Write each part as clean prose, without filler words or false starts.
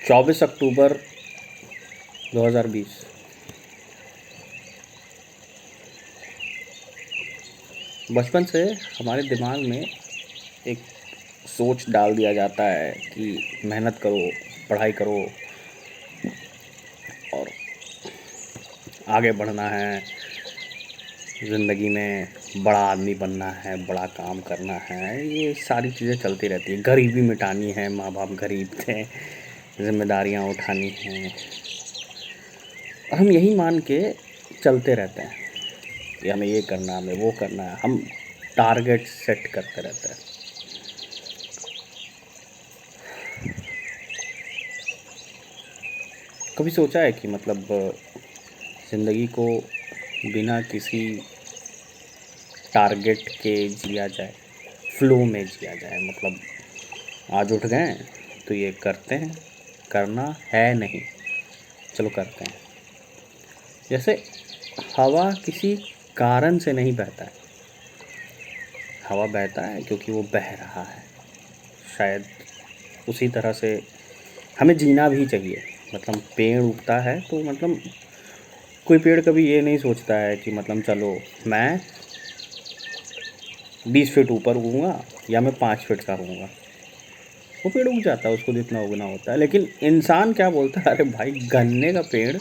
24 अक्टूबर 2020। बचपन से हमारे दिमाग में एक सोच डाल दिया जाता है कि मेहनत करो, पढ़ाई करो और आगे बढ़ना है, ज़िंदगी में बड़ा आदमी बनना है, बड़ा काम करना है। ये सारी चीज़ें चलती रहती हैं। गरीबी मिटानी है, माँ बाप गरीब थे, ज़िम्मेदारियाँ उठानी हैं। और हम यही मान के चलते रहते हैं कि हमें ये करना है, हमें वो करना है। हम टारगेट सेट करते रहते हैं। कभी सोचा है कि मतलब ज़िंदगी को बिना किसी टारगेट के जिया जाए, फ्लो में जिया जाए? मतलब आज उठ गए तो ये करते हैं, करना है नहीं, चलो करते हैं। जैसे हवा किसी कारण से नहीं बहता है, हवा बहता है क्योंकि वो बह रहा है। शायद उसी तरह से हमें जीना भी चाहिए। मतलब पेड़ उगता है तो मतलब कोई पेड़ कभी ये नहीं सोचता है कि मतलब चलो मैं 20 फीट ऊपर उगूँगा या मैं 5 फीट का होऊंगा। वो पेड़ उग जाता है, उसको जितना उगना होता है। लेकिन इंसान क्या बोलता है, अरे भाई गन्ने का पेड़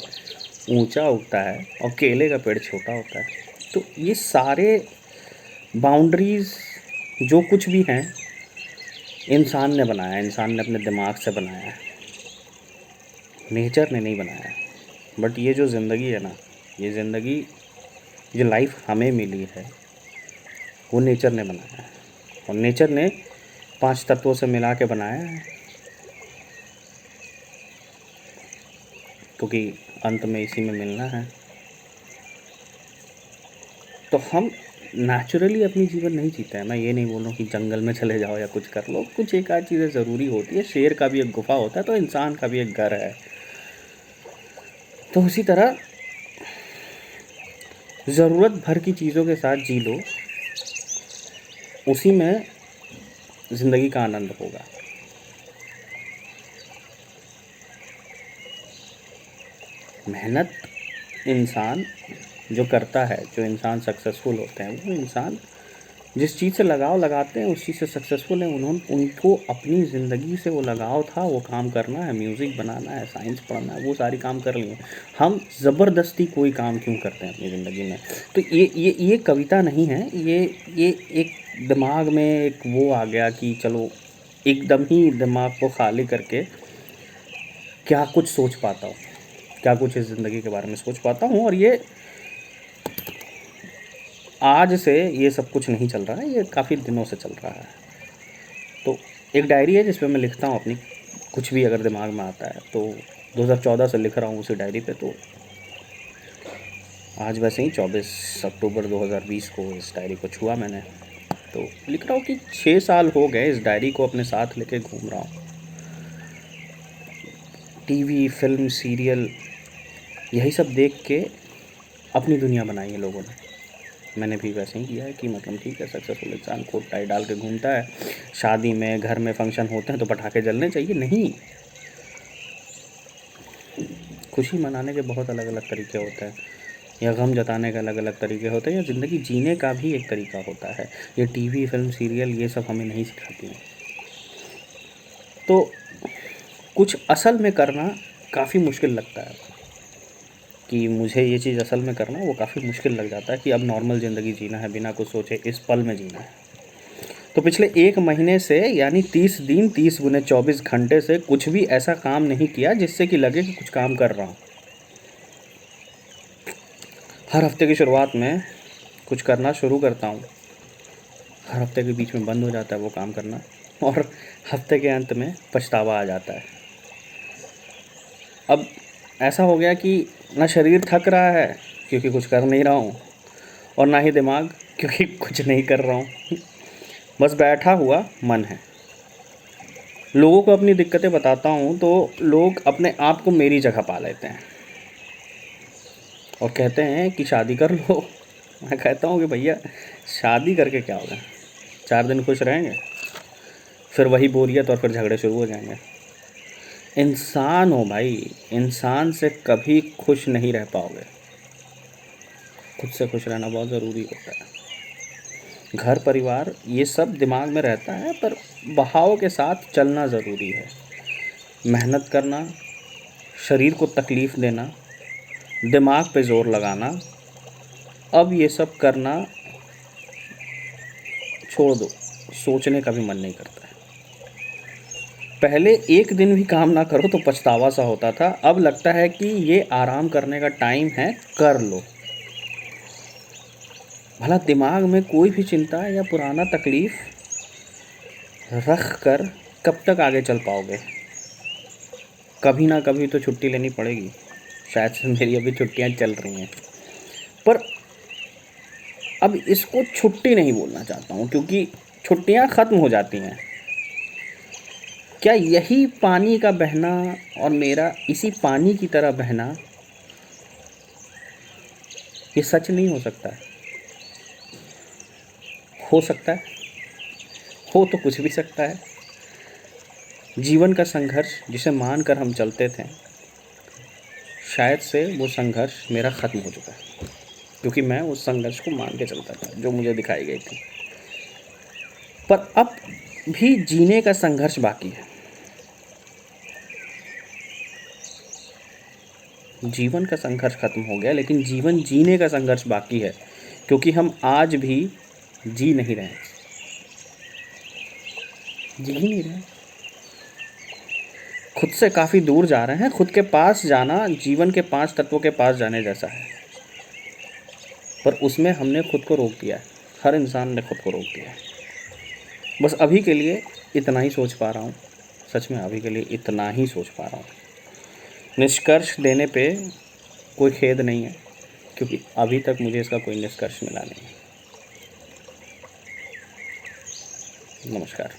ऊंचा उगता है और केले का पेड़ छोटा होता है। तो ये सारे बाउंड्रीज़ जो कुछ भी हैं इंसान ने बनाया है, इंसान ने अपने दिमाग से बनाया है, नेचर ने नहीं बनाया है। बट ये जो ज़िंदगी है ना, ये ज़िंदगी, जो लाइफ हमें मिली है वो नेचर ने बनाया है। और नेचर ने 5 तत्वों से मिला के बनाया है, क्योंकि अंत में इसी में मिलना है। तो हम नेचुरली अपनी जीवन नहीं जीते हैं। मैं ये नहीं बोल रहा हूँ कि जंगल में चले जाओ या कुछ कर लो, कुछ एक आध चीज़ें ज़रूरी होती है। शेर का भी एक गुफा होता है तो इंसान का भी एक घर है। तो उसी तरह ज़रूरत भर की चीज़ों के साथ जी लो, उसी में ज़िंदगी का आनंद होगा। मेहनत इंसान जो करता है, जो इंसान सक्सेसफुल होते हैं, वो इंसान जिस चीज़ से लगाव लगाते हैं उस चीज़ से सक्सेसफुल है। उनको अपनी ज़िंदगी से वो लगाव था, वो काम करना है, म्यूज़िक बनाना है, साइंस पढ़ना है, वो सारी काम कर लिए। हम ज़बरदस्ती कोई काम क्यों करते हैं अपनी ज़िंदगी में? तो ये कविता नहीं है, ये एक दिमाग में एक वो आ गया कि चलो एकदम ही दिमाग को खाली करके क्या कुछ सोच पाता हूँ, क्या कुछ इस ज़िंदगी के बारे में सोच पाता हूँ। और ये आज से ये सब कुछ नहीं चल रहा है, ये काफ़ी दिनों से चल रहा है। तो एक डायरी है जिसमें मैं लिखता हूँ अपनी कुछ भी अगर दिमाग में आता है। तो 2014 से लिख रहा हूँ उसी डायरी पे। तो आज वैसे ही 24 अक्टूबर 2020 को इस डायरी को छुआ मैंने। तो लिख रहा हूँ कि 6 साल हो गए इस डायरी को अपने साथ लेके घूम रहा हूँ। टीवी, फिल्म, सीरियल, यही सब देख के अपनी दुनिया बनाई है लोगों ने। मैंने भी वैसे ही किया है कि मतलब ठीक है, सक्सेसफुल इंसान कोट टाई डाल के घूमता है, शादी में, घर में फंक्शन होते हैं तो पटाखे जलने चाहिए। नहीं, खुशी मनाने के बहुत अलग अलग तरीके होते हैं, या गम जताने के अलग अलग तरीके होते हैं, या ज़िंदगी जीने का भी एक तरीका होता है। ये टीवी, फिल्म, सीरियल ये सब हमें नहीं सिखाती हैं। तो कुछ असल में करना काफ़ी मुश्किल लगता है कि मुझे ये चीज़ असल में करना, वो काफ़ी मुश्किल लग जाता है कि अब नॉर्मल ज़िंदगी जीना है, बिना कुछ सोचे इस पल में जीना है। तो पिछले 1 महीने से यानी 30 दिन 30 गुने 24 घंटे से कुछ भी ऐसा काम नहीं किया जिससे कि लगे कि कुछ काम कर रहा हूँ। हर हफ्ते की शुरुआत में कुछ करना शुरू करता हूँ, हर हफ्ते के बीच में बंद हो जाता है वो काम करना, और हफ्ते के अंत में पछतावा आ जाता है। अब ऐसा हो गया कि ना शरीर थक रहा है क्योंकि कुछ कर नहीं रहा हूँ, और ना ही दिमाग, क्योंकि कुछ नहीं कर रहा हूँ। बस बैठा हुआ मन है। लोगों को अपनी दिक्कतें बताता हूँ तो लोग अपने आप को मेरी जगह पा लेते हैं और कहते हैं कि शादी कर लो। मैं कहता हूँ कि भैया शादी करके क्या होगा, 4 दिन खुश रहेंगे, फिर वही बोरियत और फिर झगड़े शुरू हो जाएंगे। इंसान हो भाई, इंसान से कभी खुश नहीं रह पाओगे। खुद से खुश रहना बहुत ज़रूरी होता है। घर परिवार ये सब दिमाग में रहता है, पर बहाव के साथ चलना ज़रूरी है। मेहनत करना, शरीर को तकलीफ़ देना, दिमाग पे ज़ोर लगाना, अब ये सब करना छोड़ दो, सोचने का भी मन नहीं करता है। पहले एक दिन भी काम ना करो तो पछतावा सा होता था, अब लगता है कि ये आराम करने का टाइम है, कर लो। भला दिमाग में कोई भी चिंता या पुराना तकलीफ़ रख कर कब तक आगे चल पाओगे? कभी ना कभी तो छुट्टी लेनी पड़ेगी। शायद से मेरी अभी छुट्टियां चल रही हैं, पर अब इसको छुट्टी नहीं बोलना चाहता हूँ, क्योंकि छुट्टियां ख़त्म हो जाती हैं। क्या यही पानी का बहना और मेरा इसी पानी की तरह बहना, ये सच नहीं हो सकता है? हो सकता है, हो तो कुछ भी सकता है। जीवन का संघर्ष जिसे मान कर हम चलते थे, शायद से वो संघर्ष मेरा ख़त्म हो चुका है, क्योंकि मैं उस संघर्ष को मान के चलता था जो मुझे दिखाई गई थी। पर अब भी जीने का संघर्ष बाकी है। जीवन का संघर्ष खत्म हो गया, लेकिन जीवन जीने का संघर्ष बाकी है, क्योंकि हम आज भी जी नहीं रहे, जी ही नहीं रहे। खुद से काफ़ी दूर जा रहे हैं। खुद के पास जाना जीवन के 5 तत्वों के पास जाने जैसा है, पर उसमें हमने खुद को रोक दिया है। हर इंसान ने खुद को रोक दिया है। बस अभी के लिए इतना ही सोच पा रहा हूँ। सच में अभी के लिए इतना ही सोच पा रहा हूँ। निष्कर्ष देने पे कोई खेद नहीं है, क्योंकि अभी तक मुझे इसका कोई निष्कर्ष मिला नहीं। नमस्कार।